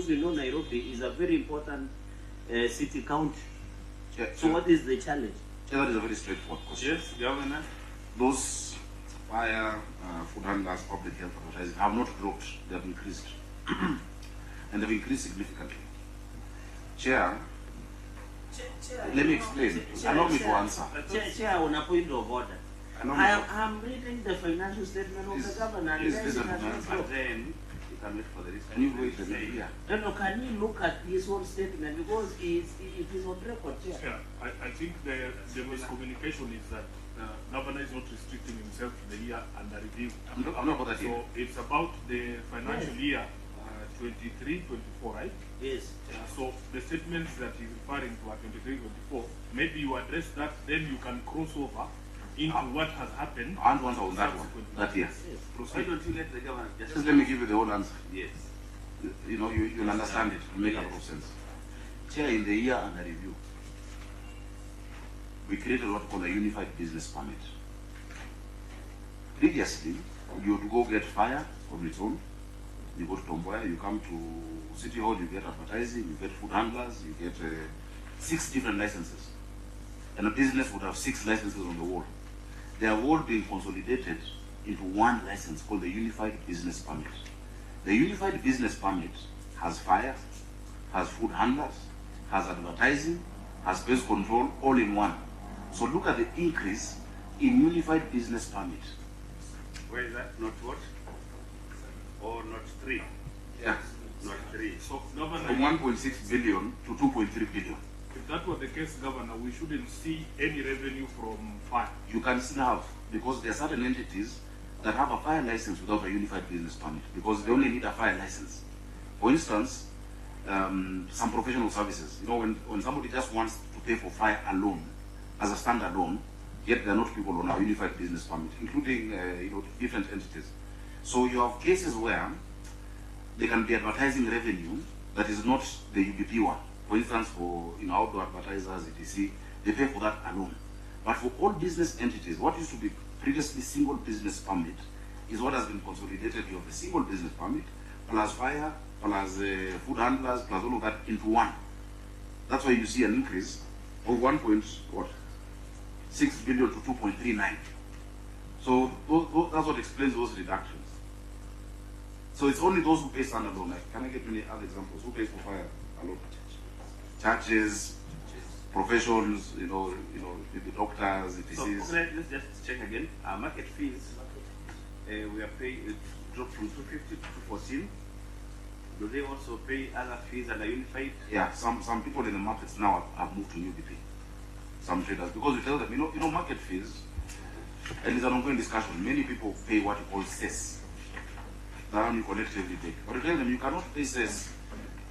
because we know Nairobi is a very important city county. Yeah, so what is the challenge? Yeah, that is a very straightforward question. Yes, Governor. Those fire, food handlers, public health advertising have not dropped, they have increased. And they've increased significantly. Chair, let me explain. Allow me to answer. Chair, on a point of order. I'm reading the financial statement of the governor. Please listen to me. And then you can wait for the response. Can you wait a minute here? No, can you look at this whole statement because it is on record, Chair? Yeah, I think the miscommunication is that the governor is not restricting himself to the year under review. I'm not about that So here. it's about the financial year 23-24, right? Yes. So the statements that he's referring to are 23-24. Maybe you address that, then you can cross over into what has happened. I want to answer on that one. That yes. Why don't you let the governor Just let me give you the whole answer. Yes. You know, you'll understand it. It'll make a lot of sense. Chair, in the year under review, we created what we call a unified business permit. Previously, you would go get fire on its own. You go to Tomboya, you come to City Hall, you get advertising, you get food handlers, you get 6 different licenses. And a business would have 6 licenses on the wall. They have all been consolidated into one license called the Unified Business Permit. The Unified Business Permit has fire, has food handlers, has advertising, has pest control, all in one. So look at the increase in Unified Business Permit. Where is that? Not what? Or not 3? Yeah. Not 3. So, Governor, From 1.6 billion to 2.3 billion. if that were the case, Governor, we shouldn't see any revenue from fire. You can still have, because there are certain entities that have a fire license without a unified business permit, because they only need a fire license. For instance, some professional services, you know, when somebody just wants to pay for fire alone, as a standalone, yet they're not people on a unified business permit, including different entities. So you have cases where they can be advertising revenue that is not the UBP one. For instance, for outdoor advertisers, etc., they pay for that alone. But for all business entities, what used to be previously single business permit is what has been consolidated. You have the single business permit, plus fire, plus food handlers, plus all of that into one. That's why you see an increase of 1.6 billion to 2.39. So that's what explains those reductions. So it's only those who pay standalone. Like, can I get many other examples? Who pays for fire alone? Churches, professions, the doctors, the So disease. let's just check again. Our market fees, we are paying, it dropped from 250 to 214. Do they also pay other fees that are unified? Yeah, some people in the markets now have moved to UBP. Some traders, because we tell them, market fees, and it's an ongoing discussion. Many people pay what you call cess. That one you collect every day. But we tell them you cannot pay cess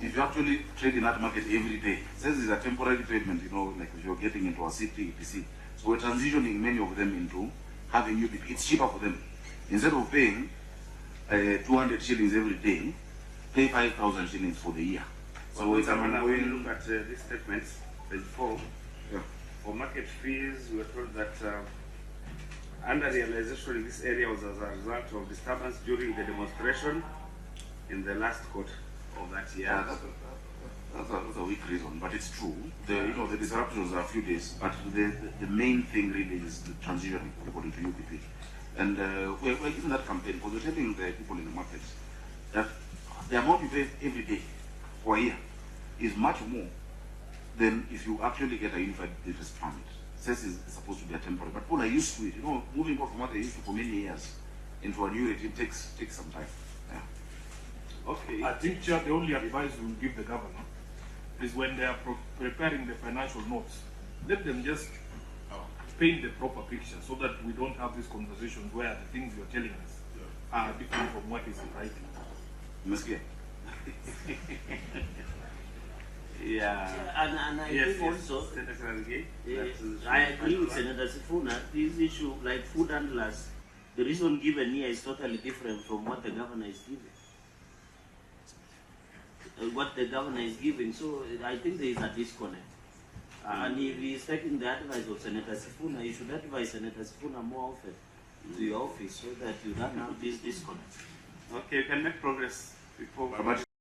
if you actually trade in that market every day. Cess is a temporary payment, like if you're getting into a city, etc. So we're transitioning many of them into having UBP. It's cheaper for them. Instead of paying 200 shillings every day, pay 5,000 shillings for the year. So it's an When you ongoing. look at these statements, page 4, Yeah. for market fees, we were told that under realization in this area was as a result of disturbance during the demonstration in the last quarter of that year. Yeah, that's a weak reason, but it's true. The disruptions are a few days, but the main thing really is the transition according to UPP. And we're giving that campaign because we're telling the people in the market that the amount you pay every day for a year is much more than if you actually get a unified business permit. CES is supposed to be a temporary, but people are used to it. Moving on from what they used to for many years into a new regime takes some time. Yeah. Okay. I think, Chair, the only advice we will give the governor is when they are preparing the financial notes, let them just paint the proper picture so that we don't have these conversations where the things you're telling us are different from what is in writing. Mr. Yeah. And I think also, I agree with Senator Sifuna, this issue, like food handlers, the reason given here is totally different from what the governor is giving. What the governor is giving, so I think there is a disconnect. And if he is taking the advice of Senator Sifuna, you should advise Senator Sifuna more often to your office so that you don't have this disconnect. Okay, you can make progress before.